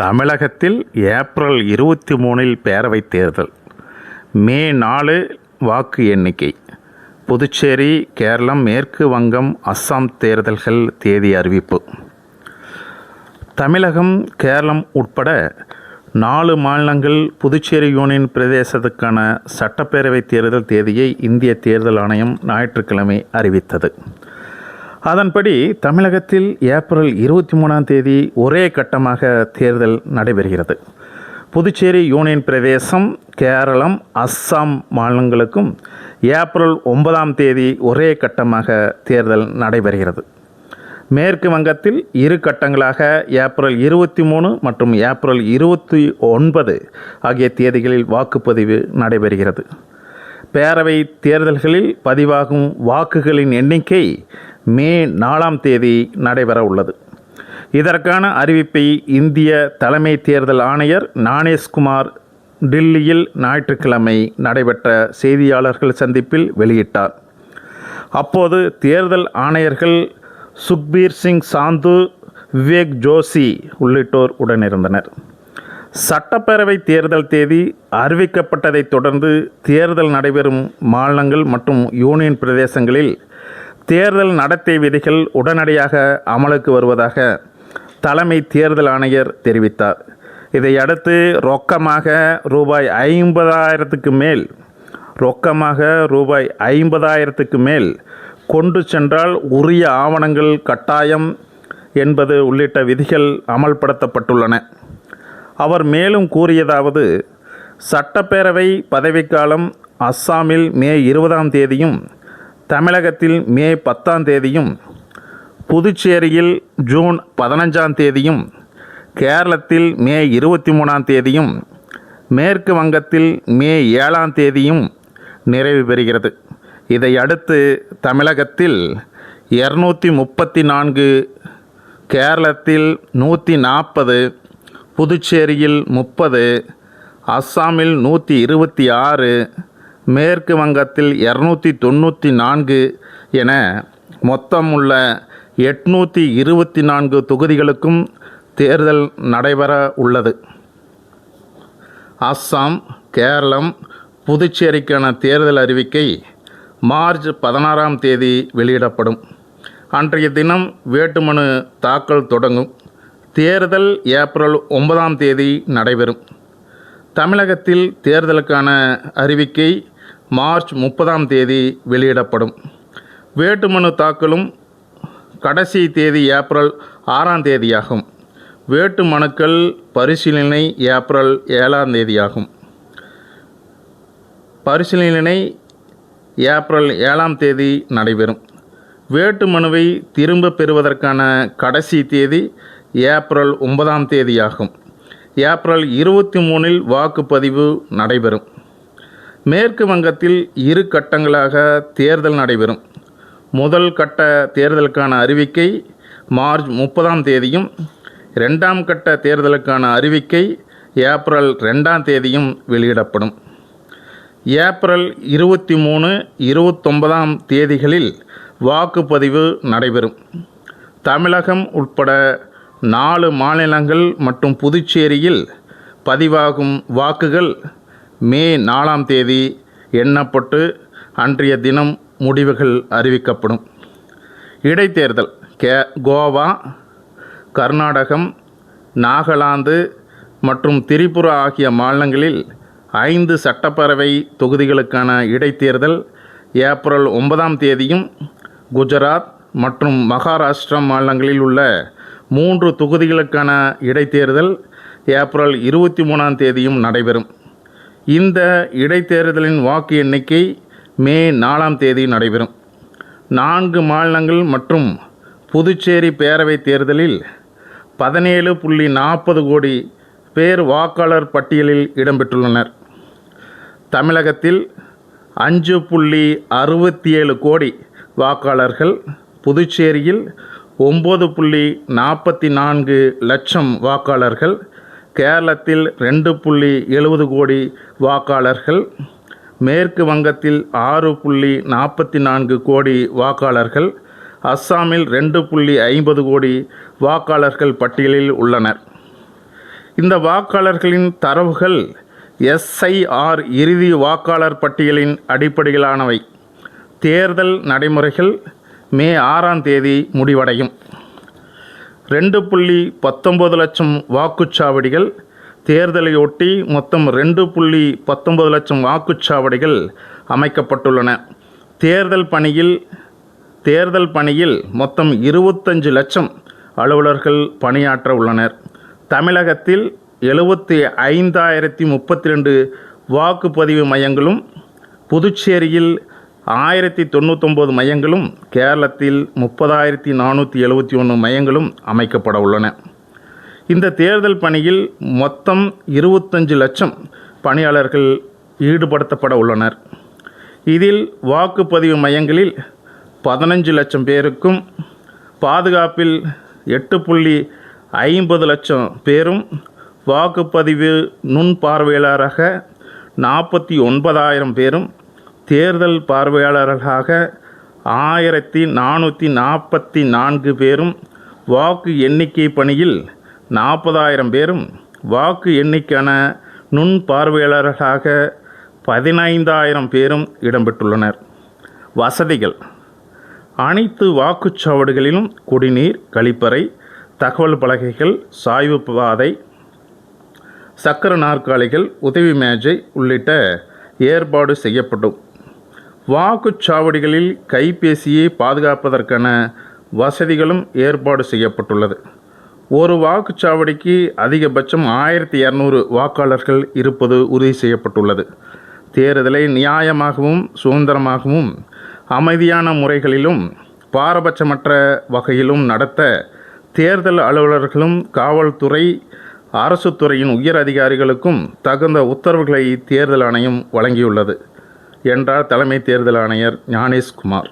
தமிழகத்தில் ஏப்ரல் 23 பேரவைத் தேர்தல். மே 4 வாக்கு எண்ணிக்கை. புதுச்சேரி, கேரளம், மேற்கு வங்கம், அஸ்ஸாம் தேர்தல்கள் தேதி அறிவிப்பு. தமிழகம், கேரளம் உட்பட 4 மாநிலங்கள் புதுச்சேரி யூனியன் பிரதேசத்துக்கான சட்டப்பேரவைத் தேர்தல் தேதியை இந்திய தேர்தல் ஆணையம் ஞாயிற்றுக்கிழமை அறிவித்தது. அதன்படி தமிழகத்தில் ஏப்ரல் 23 ஒரே கட்டமாக தேர்தல் நடைபெறுகிறது. புதுச்சேரி யூனியன் பிரதேசம், கேரளம், அஸ்ஸாம் மாநிலங்களுக்கும் ஏப்ரல் 9 ஒரே கட்டமாக தேர்தல் நடைபெறுகிறது. மேற்கு வங்கத்தில் 2 கட்டங்களாக ஏப்ரல் 23 மற்றும் ஏப்ரல் 29 ஆகிய தேதிகளில் வாக்குப்பதிவு நடைபெறுகிறது. பேரவை தேர்தல்களில் பதிவாகும் வாக்குகளின் எண்ணிக்கை மே 4 நடைபெற உள்ளது. இதற்கான அறிவிப்பை இந்திய தலைமை தேர்தல் ஆணையர் ஞானேஷ்குமார் டில்லியில் ஞாயிற்றுக்கிழமை நடைபெற்ற செய்தியாளர்கள் சந்திப்பில் வெளியிட்டார். அப்போது தேர்தல் ஆணையர்கள் சுக்பீர் சிங் சாந்து, விவேக் ஜோஷி உள்ளிட்டோர் உடனிருந்தனர். சட்டப்பேரவை தேர்தல் தேதி அறிவிக்கப்பட்டதைத் தொடர்ந்து தேர்தல் நடைபெறும் மாநிலங்கள் மற்றும் யூனியன் பிரதேசங்களில் தேர்தல் நடத்தை விதிகள் உடனடியாக அமலுக்கு வருவதாக தலைமை தேர்தல் ஆணையர் தெரிவித்தார். இதையடுத்து ரொக்கமாக ரூபாய் 50,000க்கு மேல் கொண்டு சென்றால் உரிய ஆவணங்கள் கட்டாயம் என்பது உள்ளிட்ட விதிகள் அமல்படுத்தப்பட்டுள்ளன. அவர் மேலும் கூறியதாவது: சட்டப்பேரவை பதவிக்காலம் அஸ்ஸாமில் மே 20 தமிழகத்தில் மே 10 புதுச்சேரியில் ஜூன் 15 கேரளத்தில் மே 23 மேற்கு வங்கத்தில் மே 7 நிறைவு பெறுகிறது. இதையடுத்து தமிழகத்தில் 234, கேரளத்தில் 140, புதுச்சேரியில் 30, அஸ்ஸாமில் 126, மேற்கு வங்கத்தில் 294 என மொத்தம் உள்ள 824 தொகுதிகளுக்கும் தேர்தல் நடைபெற உள்ளது. அஸ்ஸாம், கேரளம், புதுச்சேரிக்கான தேர்தல் அறிவிக்கை மார்ச் 16 வெளியிடப்படும். அன்றைய தினம் வேட்புமனு தாக்கல் தொடங்கும். தேர்தல் ஏப்ரல் 9 நடைபெறும். தமிழகத்தில் தேர்தலுக்கான அறிவிக்கை மார்ச் 30 வெளியிடப்படும். வேட்புமனு தாக்கலும் கடைசி தேதி ஏப்ரல் 6 ஆகும். வேட்பு மனுக்கள் பரிசீலனை ஏப்ரல் 7 ஆகும். பரிசீலனை ஏப்ரல் 7 நடைபெறும். வேட்பு மனுவை திரும்ப பெறுவதற்கான கடைசி தேதி ஏப்ரல் 9 ஆகும். ஏப்ரல் 23 வாக்குப்பதிவு நடைபெறும். மேற்கு வங்கத்தில் 2 கட்டங்களாக தேர்தல் நடைபெறும். முதல் கட்ட தேர்தலுக்கான அறிவிக்கை மார்ச் 30 2ஆம் கட்ட தேர்தலுக்கான அறிவிக்கை ஏப்ரல் 2 வெளியிடப்படும். ஏப்ரல் 23, 29 தேதிகளில் வாக்குப்பதிவு நடைபெறும். தமிழகம் உட்பட 4 மாநிலங்கள் மற்றும் புதுச்சேரியில் பதிவாகும் வாக்குகள் மே 4 எண்ணப்பட்டு அன்றைய தினம் முடிவுகள் அறிவிக்கப்படும். இடைத்தேர்தல் கோவா, கர்நாடகம், நாகாலாந்து மற்றும் திரிபுரா ஆகிய மாநிலங்களில் 5 சட்டப்பேரவை தொகுதிகளுக்கான இடைத்தேர்தல் ஏப்ரல் 9 குஜராத் மற்றும் மகாராஷ்டிரா மாநிலங்களில் உள்ள 3 தொகுதிகளுக்கான இடைத்தேர்தல் ஏப்ரல் 23 நடைபெறும். இந்த இடைத்தேர்தலின் வாக்கு எண்ணிக்கை மே 4 நடைபெறும். 4 மாநிலங்கள் மற்றும் புதுச்சேரி பேரவை தேர்தலில் 17.40 கோடி பேர் வாக்காளர் பட்டியலில் இடம்பெற்றுள்ளனர். தமிழகத்தில் 5.67 கோடி வாக்காளர்கள், புதுச்சேரியில் 9.44 லட்சம் வாக்காளர்கள், கேரளத்தில் 2.70 கோடி வாக்காளர்கள், மேற்கு வங்கத்தில் 6.44 கோடி வாக்காளர்கள், அஸ்ஸாமில் 2.50 கோடி வாக்காளர்கள் பட்டியலில் உள்ளனர். இந்த வாக்காளர்களின் தரவுகள் SIR இறுதி வாக்காளர் பட்டியலின் அடிப்படையிலானவை. தேர்தல் நடைமுறைகள் மே 6ஆம் தேதி முடிவடையும். 2.19 லட்சம் வாக்குச்சாவடிகள். தேர்தலையொட்டி மொத்தம் 2.19 லட்சம் வாக்குச்சாவடிகள் அமைக்கப்பட்டுள்ளன. தேர்தல் பணியில் மொத்தம் 25 லட்சம் அலுவலர்கள் பணியாற்ற உள்ளனர். தமிழகத்தில் 75,032 வாக்குப்பதிவு மையங்களும், புதுச்சேரியில் 1099 மையங்களும், கேரளத்தில் 30,471 மையங்களும் அமைக்கப்பட உள்ளன. இந்த தேர்தல் பணியில் மொத்தம் 25 லட்சம் பணியாளர்கள் ஈடுபடுத்தப்பட உள்ளனர். இதில் வாக்குப்பதிவு மையங்களில் 15 லட்சம் பேருக்கும், பாதுகாப்பில் 8.50 லட்சம் பேரும், வாக்குப்பதிவு நுண்பார்வையாளராக 49,000 பேரும், தேர்தல் பார்வையாளர்களாக 1,444 பேரும், வாக்கு எண்ணிக்கை பணியில் 40,000 பேரும், வாக்கு எண்ணிக்கையான நுண்பார்வையாளர்களாக 15,000 பேரும் இடம்பெற்றுள்ளனர். வசதிகள்: அனைத்து வாக்குச்சாவடிகளிலும் குடிநீர், கழிப்பறை, தகவல் பலகைகள், சாய்வு பாதை, சக்கர நாற்காலிகள், உதவி மேஜை உள்ளிட்ட ஏற்பாடு செய்யப்படும். வாக்குச்சாவடிகளில் கைபேசியை பாதுகாப்பதற்கான வசதிகளும் ஏற்பாடு செய்யப்பட்டுள்ளது. ஒரு வாக்குச்சாவடிக்கு அதிகபட்சம் 1200 வாக்காளர்கள் இருப்பது உறுதி செய்யப்பட்டுள்ளது. தேர்தலை நியாயமாகவும், சுதந்திரமாகவும், அமைதியான முறைகளிலும், பாரபட்சமற்ற வகையிலும் நடத்த தேர்தல் அலுவலர்களும், காவல்துறை, அரசு துறையின் உயர் அதிகாரிகளுக்கும் தகுந்த உத்தரவுகளை தேர்தல் ஆணையம் வழங்கியுள்ளது என்றார் தலைமை தேர்தல் ஆணையர் ஞானேஷ்குமார்.